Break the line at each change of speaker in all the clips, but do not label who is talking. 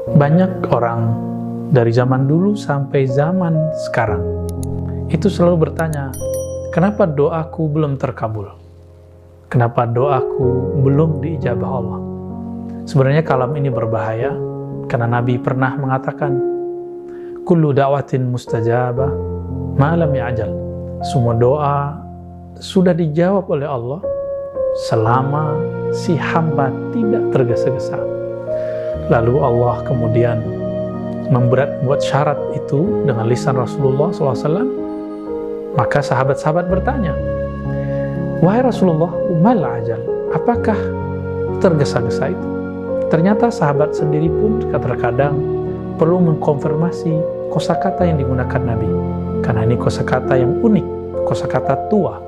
Banyak orang dari zaman dulu sampai zaman sekarang itu selalu bertanya, kenapa doaku belum terkabul? Kenapa doaku belum diijabah Allah? Sebenarnya kalam ini berbahaya karena Nabi pernah mengatakan, kullu da'watin mustajabah ma lam ya'jal. Semua doa sudah dijawab oleh Allah selama si hamba tidak tergesa-gesa. Lalu Allah kemudian membuat syarat itu dengan lisan Rasulullah SAW. Maka sahabat-sahabat bertanya, wahai Rasulullah, mal ajal, apakah tergesa-gesa itu? Ternyata sahabat sendiri pun terkadang perlu mengkonfirmasi kosakata yang digunakan Nabi, karena ini kosakata yang unik, kosakata tua.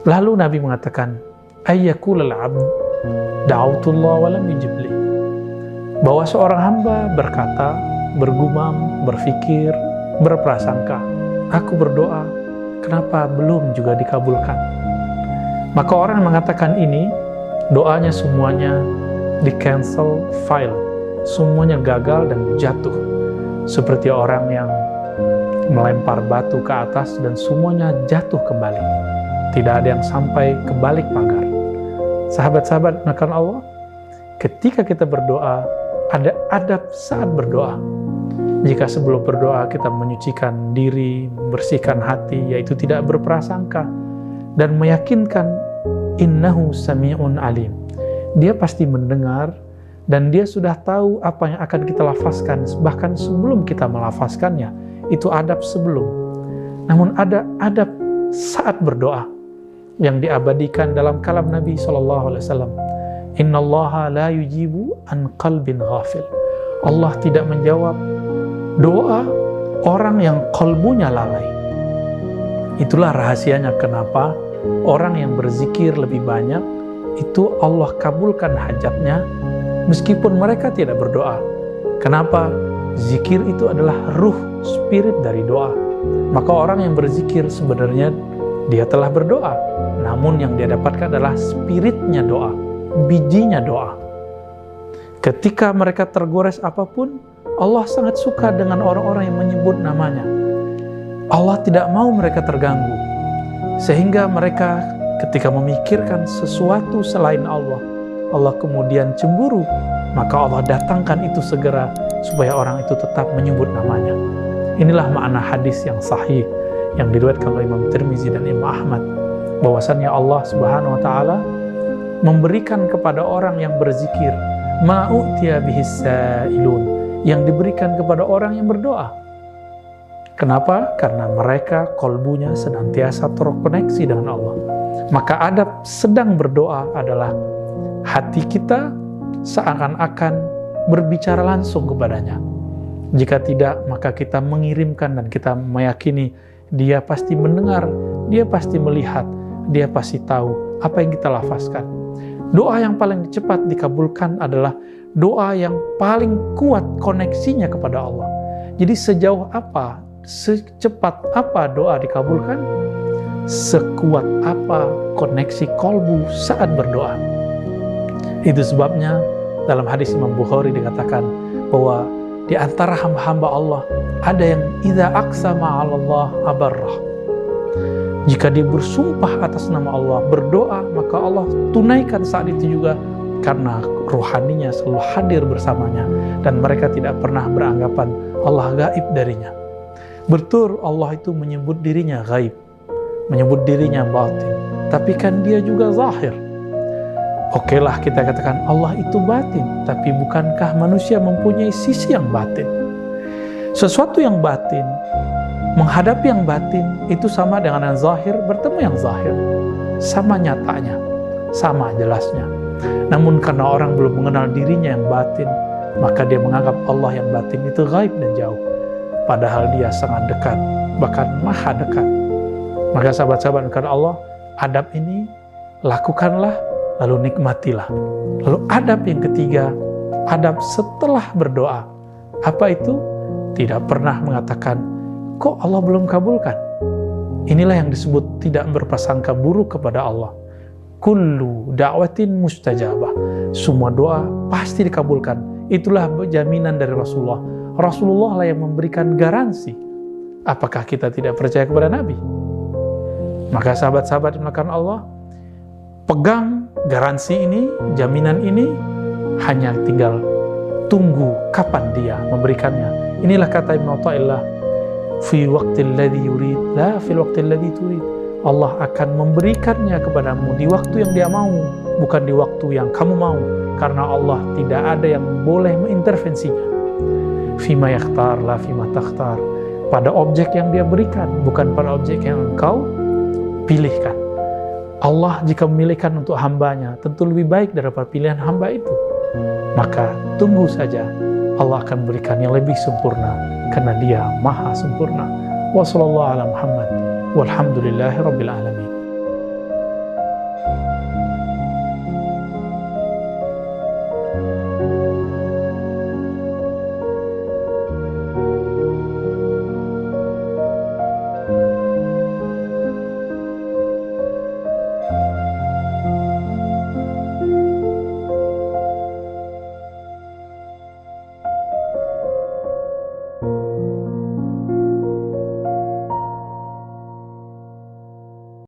Lalu Nabi mengatakan, ayyaqulal abd da'autullah wa lam yujibli, bahwa seorang hamba berkata, bergumam, berfikir, berprasangka, aku berdoa, kenapa belum juga dikabulkan? Maka orang yang mengatakan ini, doanya semuanya di-cancel file, semuanya gagal dan jatuh. Seperti orang yang melempar batu ke atas dan semuanya jatuh kembali. Tidak ada yang sampai ke balik pagar. Sahabat-sahabat menekan Allah, ketika kita berdoa, ada adab saat berdoa. Jika sebelum berdoa kita menyucikan diri, membersihkan hati, yaitu tidak berprasangka, dan meyakinkan innahu sami'un alim. Dia pasti mendengar, dan dia sudah tahu apa yang akan kita lafazkan, bahkan sebelum kita melafazkannya. Itu adab sebelum. Namun ada adab saat berdoa yang diabadikan dalam kalam Nabi SAW. Innallaha la yujibu an qalbin ghafil. Allah tidak menjawab doa orang yang kalbunya lalai. Itulah rahasianya kenapa orang yang berzikir lebih banyak itu Allah kabulkan hajatnya meskipun mereka tidak berdoa. Kenapa? Zikir itu adalah ruh, spirit dari doa. Maka orang yang berzikir sebenarnya dia telah berdoa, namun yang dia dapatkan adalah spiritnya doa, bijinya doa. Ketika mereka tergores apapun, Allah sangat suka dengan orang-orang yang menyebut namanya. Allah tidak mau mereka terganggu, sehingga mereka ketika memikirkan sesuatu selain Allah, Allah kemudian cemburu. Maka Allah datangkan itu segera supaya orang itu tetap menyebut namanya. Inilah makna hadis yang sahih yang diriwayatkan oleh Imam Tirmizi dan Imam Ahmad, bahwasannya Allah Subhanahu wa taala memberikan kepada orang yang berzikir ma'utiya bihis sa'ilun, yang diberikan kepada orang yang berdoa. Kenapa? Karena mereka kolbunya senantiasa terkoneksi dengan Allah. Maka adab sedang berdoa adalah hati kita seakan-akan berbicara langsung kepadanya. Jika tidak, maka kita mengirimkan dan kita meyakini dia pasti mendengar, dia pasti melihat, dia pasti tahu apa yang kita lafazkan. Doa yang paling cepat dikabulkan adalah doa yang paling kuat koneksinya kepada Allah. Jadi sejauh apa, secepat apa doa dikabulkan, sekuat apa koneksi kolbu saat berdoa. Itu sebabnya dalam hadis Imam Bukhari dikatakan bahwa di antara hamba-hamba Allah ada yang idza aqsama 'ala Allah abarrah. Jika dia bersumpah atas nama Allah, berdoa, maka Allah tunaikan saat itu juga, karena rohaninya selalu hadir bersamanya dan mereka tidak pernah beranggapan Allah gaib darinya. Betul, Allah itu menyebut dirinya gaib, menyebut dirinya batin, tapi kan dia juga zahir. Oke lah kita katakan Allah itu batin, tapi bukankah manusia mempunyai sisi yang batin? Sesuatu yang batin, menghadapi yang batin, itu sama dengan yang zahir bertemu yang zahir. Sama nyatanya, sama jelasnya. Namun karena orang belum mengenal dirinya yang batin, maka dia menganggap Allah yang batin itu gaib dan jauh. Padahal dia sangat dekat, bahkan maha dekat. Maka sahabat-sahabat karena Allah, adab ini lakukanlah, lalu nikmatilah. Lalu adab yang ketiga, adab setelah berdoa. Apa itu? Tidak pernah mengatakan, kok Allah belum kabulkan? Inilah yang disebut tidak berprasangka buruk kepada Allah. Kullu da'watin mustajabah. Semua doa pasti dikabulkan. itulah jaminan dari Rasulullah. Rasulullah lah yang memberikan garansi. Apakah kita tidak percaya kepada Nabi? Maka sahabat-sahabat yang dimuliakan Allah, pegang garansi ini, jaminan ini, hanya tinggal tunggu kapan dia memberikannya. Inilah kata Ibnu Athaillah, fi waqtil ladzi yurid, la fil waqtil ladzi turid. Allah akan memberikannya kepadamu di waktu yang dia mau, bukan di waktu yang kamu mau, karena Allah tidak ada yang boleh mengintervensinya. Fima yakhtar la fima takhtar, pada objek yang dia berikan, bukan pada objek yang engkau pilihkan. Allah jika memilihkan untuk hambanya, tentu lebih baik daripada pilihan hamba itu. Maka tunggu saja, Allah akan berikan yang lebih sempurna, karena dia maha sempurna. Wassallallahu ala Muhammad walhamdulillahi rabbil alamin.